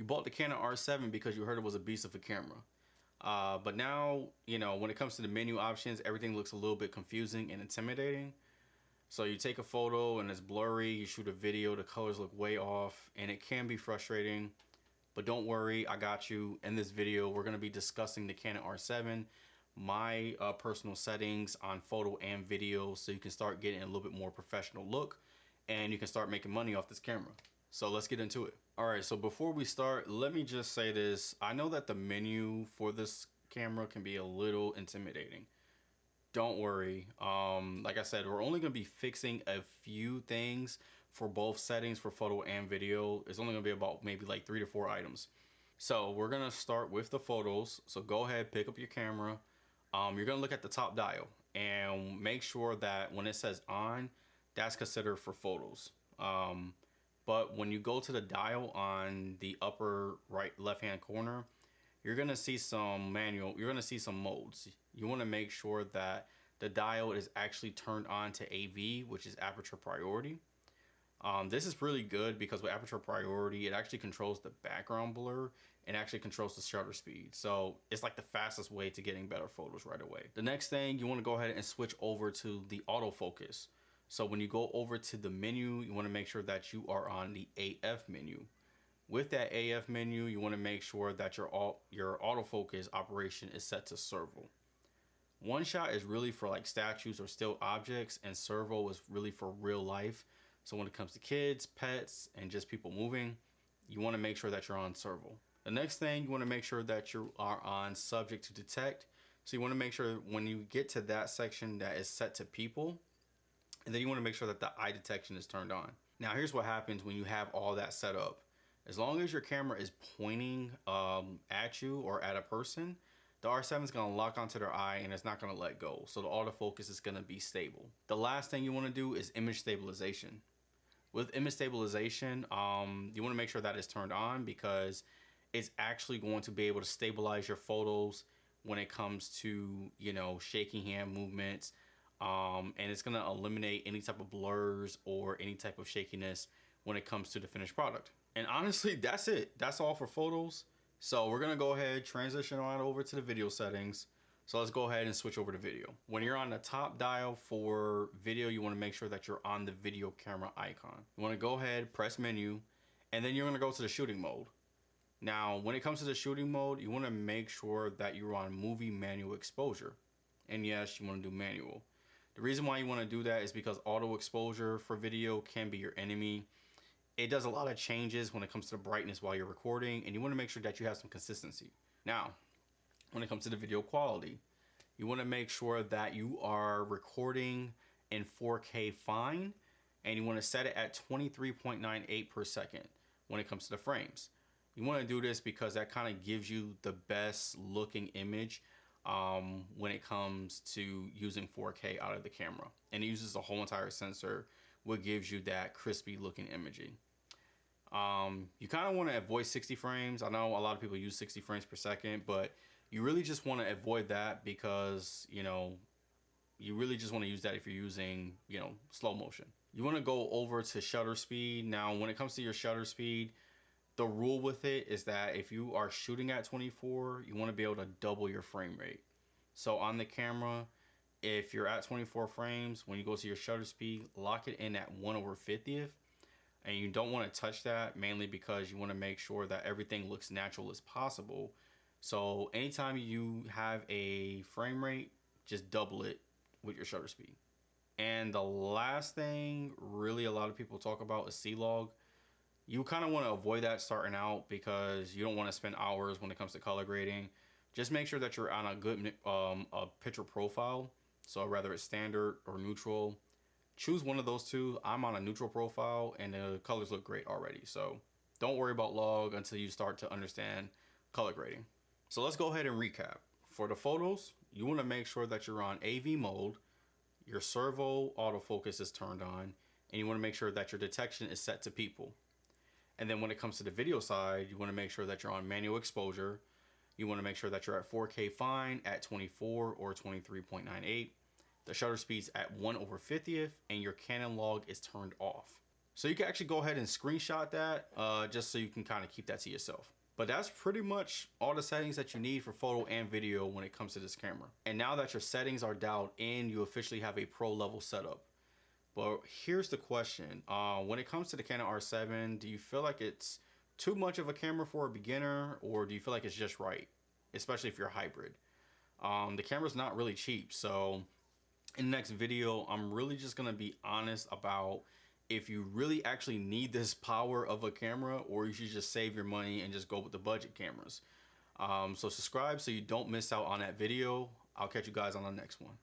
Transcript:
bought the Canon R7 because you heard it was a beast of a camera. But now, you know, when it comes to the menu options, everything looks a little bit confusing and intimidating. So you take a photo and it's blurry, you shoot a video, the colors look way off, and it can be frustrating. But don't worry, I got you. In this video, we're gonna be discussing the Canon R7, my personal settings on photo and video, so you can start getting a little bit more professional look and you can start making money off this camera. So let's get into it. All right, so before we start, let me just say this. I know that the menu for this camera can be a little intimidating. Don't worry. Like I said, we're only gonna be fixing a few things for both settings for photo and video. It's only gonna be about maybe like 3 to 4 items. So we're gonna start with the photos. So go ahead, pick up your camera. You're gonna look at the top dial and make sure that when it says on, that's considered for photos. But when you go to the dial on the upper right left-hand corner, you're gonna see some you're gonna see some modes. You wanna make sure that the dial is actually turned on to AV, which is aperture priority. This is really good because with aperture priority, it actually controls the background blur and actually controls the shutter speed. So it's like the fastest way to getting better photos right away. The next thing, you wanna go ahead and switch over to the autofocus. So when you go over to the menu, you wanna make sure that you are on the AF menu. With that AF menu, you want to make sure that your autofocus operation is set to servo. One shot is really for like statues or still objects, and servo is really for real life. So when it comes to kids, pets, and just people moving, you want to make sure that you're on servo. The next thing, you want to make sure that you are on subject to detect. So you want to make sure when you get to that section that is set to people, and then you want to make sure that the eye detection is turned on. Now here's what happens when you have all that set up. As long as your camera is pointing at you or at a person, the R7 is going to lock onto their eye and it's not going to let go. So the autofocus is going to be stable. The last thing you want to do is image stabilization. With image stabilization, you want to make sure that is turned on because it's actually going to be able to stabilize your photos when it comes to, you know, shaking hand movements. And it's going to eliminate any type of blurs or any type of shakiness when it comes to the finished product. And honestly, that's it. That's all for photos. So we're gonna go ahead, transition on over to the video settings. So let's go ahead and switch over to video. When you're on the top dial for video, you wanna make sure that you're on the video camera icon. You wanna go ahead, press menu, and then you're gonna go to the shooting mode. Now, when it comes to the shooting mode, you wanna make sure that you're on movie manual exposure. And yes, you wanna do manual. The reason why you wanna do that is because auto exposure for video can be your enemy. It does a lot of changes when it comes to the brightness while you're recording, and you want to make sure that you have some consistency. Now, when it comes to the video quality, you want to make sure that you are recording in 4K fine, and you want to set it at 23.98 per second when it comes to the frames. You want to do this because that kind of gives you the best looking image when it comes to using 4K out of the camera. And it uses the whole entire sensor, what gives you that crispy looking imaging. You kind of want to avoid 60 frames. I know a lot of people use 60 frames per second, but you really just want to avoid that because, you know, you really just want to use that if you're using, you know, slow motion. You want to go over to shutter speed. Now, when it comes to your shutter speed, the rule with it is that if you are shooting at 24, you want to be able to double your frame rate. So on the camera, if you're at 24 frames, when you go to your shutter speed, lock it in at 1/50th. And you don't want to touch that, mainly because you want to make sure that everything looks natural as possible. So anytime you have a frame rate, just double it with your shutter speed. And the last thing really a lot of people talk about is C-Log. You kind of want to avoid that starting out because you don't want to spend hours when it comes to color grading. Just make sure that you're on a good picture profile. So whether it's standard or neutral, choose one of those two. I'm on a neutral profile and the colors look great already. So don't worry about log until you start to understand color grading. So let's go ahead and recap. For the photos, you want to make sure that you're on AV mode, your servo autofocus is turned on, and you want to make sure that your detection is set to people. And then when it comes to the video side, you want to make sure that you're on manual exposure. You want to make sure that you're at 4K fine at 24 or 23.98. The shutter speed's at 1/50th and your Canon log is turned off. So you can actually go ahead and screenshot that just so you can kind of keep that to yourself. But that's pretty much all the settings that you need for photo and video when it comes to this camera. And now that your settings are dialed in, you officially have a pro level setup. But here's the question. When it comes to the Canon R7, do you feel like it's too much of a camera for a beginner, or do you feel like it's just right? Especially if you're hybrid. The camera's not really cheap, so in the next video, I'm really just gonna be honest about if you really actually need this power of a camera, or you should just save your money and just go with the budget cameras. So subscribe so you don't miss out on that video. I'll catch you guys on the next one.